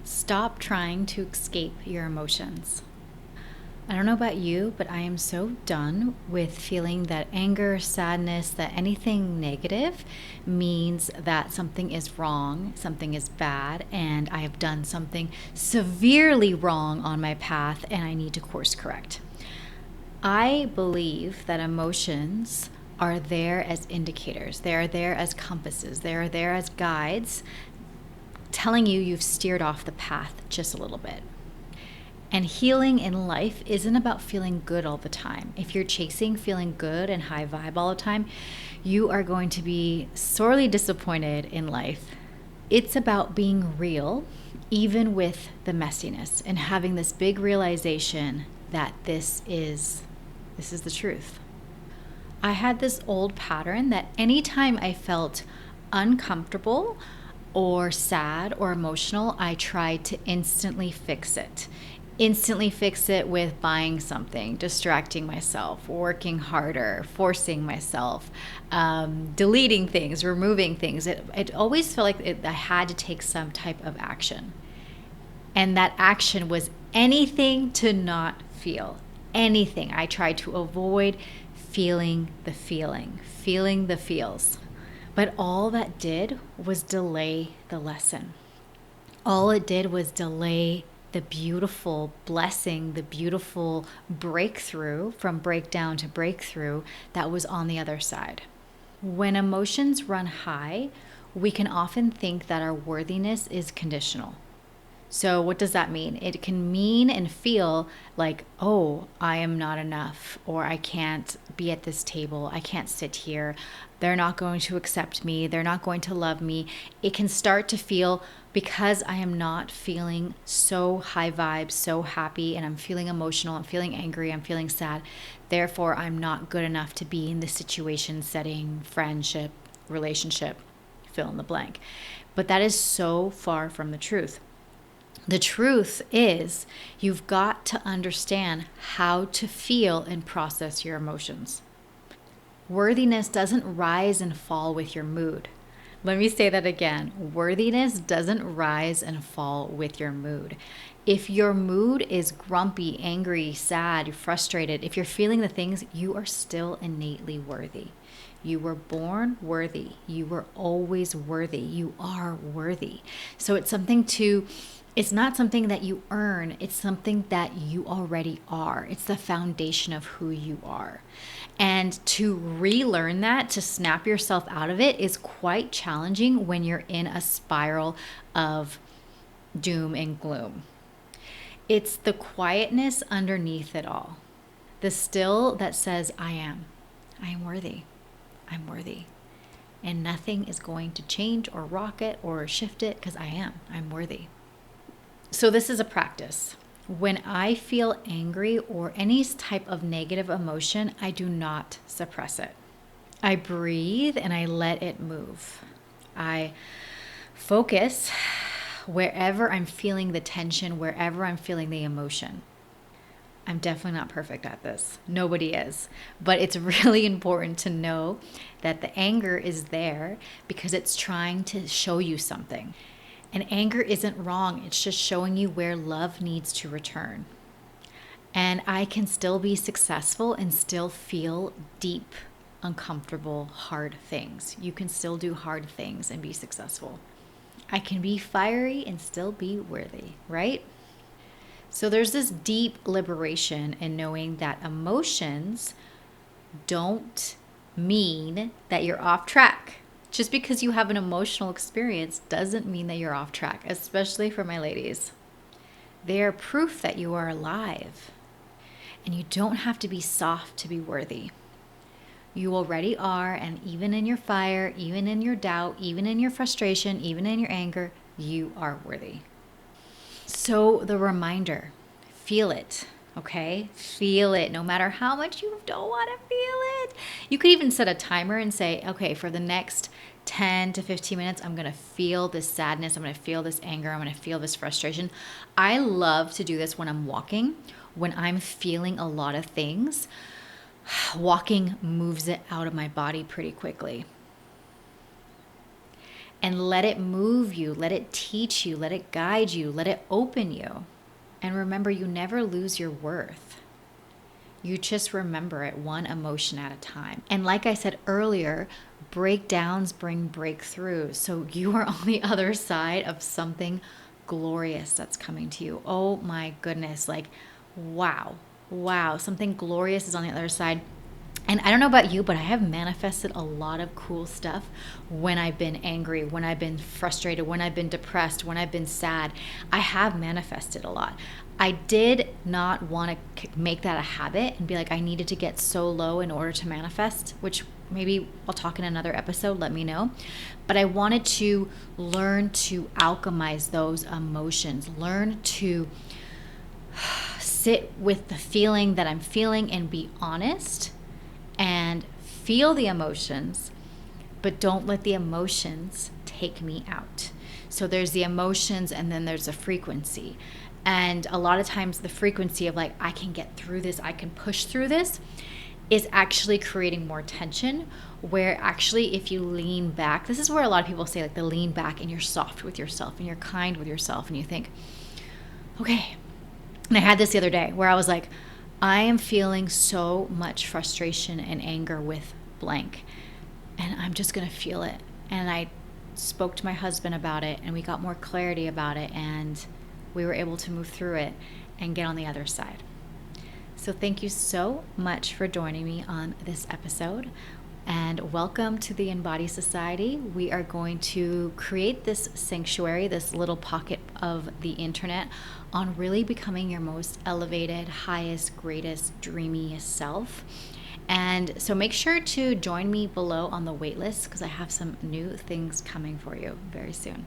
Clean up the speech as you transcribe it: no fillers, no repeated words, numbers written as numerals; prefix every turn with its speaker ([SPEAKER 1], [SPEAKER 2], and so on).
[SPEAKER 1] Stop trying to escape your emotions. I don't know about you, but I am so done with feeling that anger, sadness, that anything negative means that something is wrong, something is bad, and I have done something severely wrong on my path and I need to course correct. I believe that emotions are there as indicators. They are there as compasses. They are there as guides telling you you've steered off the path just a little bit. And healing in life isn't about feeling good all the time. If you're chasing feeling good and high vibe all the time, you are going to be sorely disappointed in life. It's about being real, even with the messiness, and having this big realization that this is the truth. I had this old pattern that anytime I felt uncomfortable or sad or emotional, I tried to instantly fix it. Instantly fix it with buying something, distracting myself, working harder, forcing myself, deleting things, removing things. It always felt like I had to take some type of action. And that action was anything to not feel. Anything. I tried to avoid feeling the feels. But all that did was delay the lesson. All it did was delay the beautiful blessing, the beautiful breakthrough from breakdown to breakthrough that was on the other side. When emotions run high, we can often think that our worthiness is conditional. So what does that mean? It can mean and feel like, oh, I am not enough, or I can't be at this table, I can't sit here, they're not going to accept me, they're not going to love me. It can start to feel, because I am not feeling so high vibes, so happy, and I'm feeling emotional, I'm feeling angry, I'm feeling sad, therefore I'm not good enough to be in this situation, setting, friendship, relationship, fill in the blank. But that is so far from the truth. The truth is, you've got to understand how to feel and process your emotions. Worthiness doesn't rise and fall with your mood. Let me say that again. Worthiness doesn't rise and fall with your mood. If your mood is grumpy, angry, sad, frustrated, if you're feeling the things, you are still innately worthy. You were born worthy. You were always worthy. You are worthy. So it's not something that you earn. It's something that you already are. It's the foundation of who you are. And to relearn that, to snap yourself out of it, is quite challenging when you're in a spiral of doom and gloom. It's the quietness underneath it all. The still that says, I am worthy. I'm worthy. And nothing is going to change or rock it or shift it because I'm worthy. So this is a practice. When I feel angry or any type of negative emotion, I do not suppress it. I breathe and I let it move. I focus wherever I'm feeling the tension, wherever I'm feeling the emotion. I'm definitely not perfect at this. Nobody is. But it's really important to know that the anger is there because it's trying to show you something. And anger isn't wrong. It's just showing you where love needs to return. And I can still be successful and still feel deep, uncomfortable, hard things. You can still do hard things and be successful. I can be fiery and still be worthy, right? So there's this deep liberation in knowing that emotions don't mean that you're off track. Just because you have an emotional experience doesn't mean that you're off track, especially for my ladies. They are proof that you are alive. And you don't have to be soft to be worthy. You already are, and even in your fire, even in your doubt, even in your frustration, even in your anger, you are worthy. So the reminder, feel it. Okay? Feel it. No matter how much you don't want to feel it. You could even set a timer and say, okay, for the next 10 to 15 minutes, I'm going to feel this sadness. I'm going to feel this anger. I'm going to feel this frustration. I love to do this when I'm walking, when I'm feeling a lot of things. Walking moves it out of my body pretty quickly. and let it move you, let it teach you, let it guide you, let it open you. And remember, you never lose your worth. You just remember it one emotion at a time. And like I said earlier, breakdowns bring breakthroughs. So you are on the other side of something glorious that's coming to you. Oh my goodness. Like, wow. Wow. Something glorious is on the other side. And I don't know about you, but I have manifested a lot of cool stuff when I've been angry, when I've been frustrated, when I've been depressed, when I've been sad. I have manifested a lot. I did not want to make that a habit and be like, I needed to get so low in order to manifest, which maybe I'll talk in another episode, let me know. But I wanted to learn to alchemize those emotions, learn to sit with the feeling that I'm feeling and be honest and feel the emotions, but don't let the emotions take me out. So there's the emotions and then there's a frequency. And a lot of times the frequency of like, I can get through this, I can push through this, is actually creating more tension, where actually if you lean back, this is where a lot of people say like the lean back and you're soft with yourself and you're kind with yourself and you think, okay. And I had this the other day where I was like, I am feeling so much frustration and anger with blank, and I'm just going to feel it. And I spoke to my husband about it and we got more clarity about it and we were able to move through it and get on the other side. So thank you so much for joining me on this episode, and welcome to the Embody Society. We are going to create this sanctuary, this little pocket of the internet, on really becoming your most elevated, highest, greatest, dreamiest self. And so make sure to join me below on the wait list because I have some new things coming for you very soon.